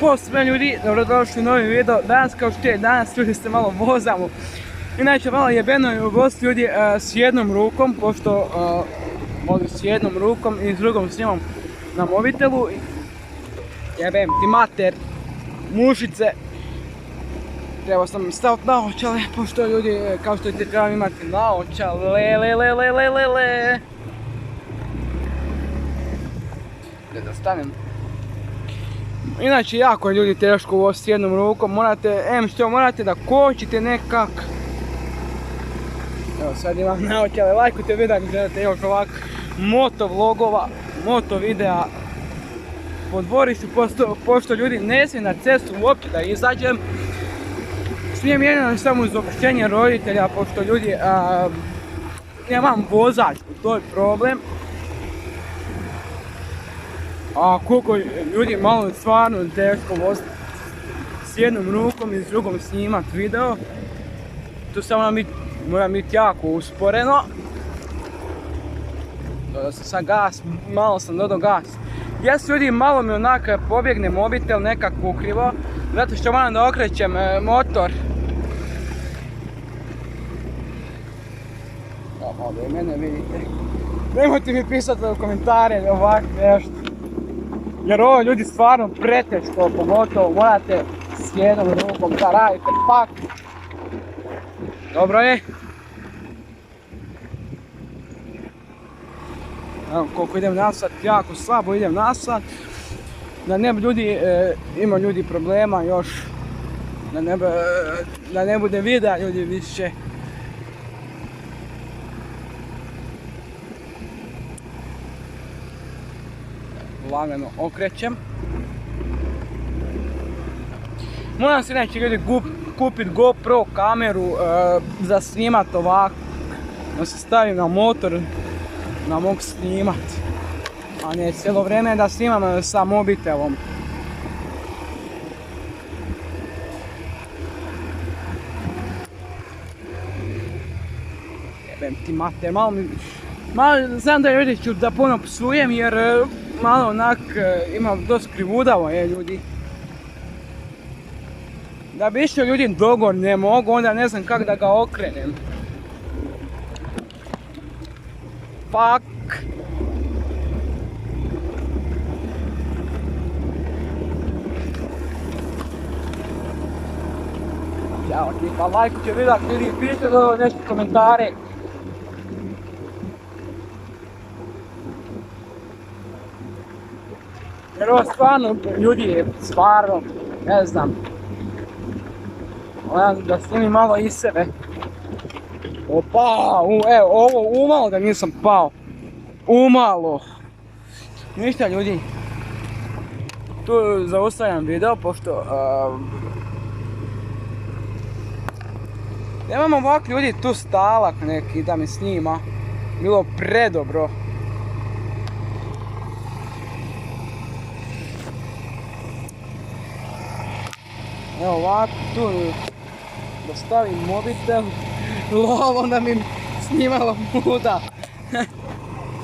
Pozdrav sve ljudi, dobrodošli u novi video. Danas kao što je, danas ljudi se malo vozamo. Inače malo jebeno je ugostiti ljudi s jednom rukom, pošto ovdje s jednom rukom i s drugom snimam na mobitelu. Jebem ti mater, mušice. Trebao sam staviti naočale, pošto ljudi kao što trebam imati naočale, le. Da stanem. Inače jako je ljudi teško ovo s jednom rukom, morate da kočite nekak. Evo sad imam naočale, lajkujte video ako gledate još ovak moto vlogova, moto videa po dvorištu, pošto ljudi ne smijem na cestu uopće da izađem. Smijem jedino samo uz opuštenje roditelja, pošto ljudi nemam vozač, to je problem. A koliko ljudi malo stvarno teško voziti s jednom rukom i s drugom snimat video. Tu samo mora biti jako usporeno. Dodao sam sad gas, malo sam dodao gas. Jesu ljudi, malo mi onako pobjegne mobitel nekako ukrivo, zato što moram da okrećem motor. Malo i mene vidite. Nemojte mi pisati u komentare ovako nešto. Jer ovo ljudi stvarno preteško, pogotovo morate s jednom rukom da radite pak. Dobro je. Evo koliko idem nasad, jako slabo idem nasad. Da ne bi ljudi, ima ljudi problema još. Da ne bude videa ljudi više. Lagano okrećem. Moram se neći ljudi kupiti GoPro kameru za snimat ovako. Da se stavim na motor, da mogu snimat. A ne cijelo vrijeme da snimam sa mobitelom. Jebem ti mater, malo znam da ljudi ću da puno psujem jer malo onak ima dosta krivudavo je ljudi. Da bi išao ljudi dogor ne mogu, onda ne znam kako da ga okrenem. Fuck. Ćao ti, pa lajkujte video ako ljudi, pišite do nešto komentare. Jer ovo stvarno ljudi je stvarno, ne znam. Da snimim malo iz sebe. Opa, evo ovo umalo da nisam pao. Umalo. Ništa ljudi. Tu zaustavljam video pošto nemam ovak ljudi tu stalak neki da mi snima. Bilo predobro. Evo ovako tu da stavim mobitel, lovo onda mi snimalo muda.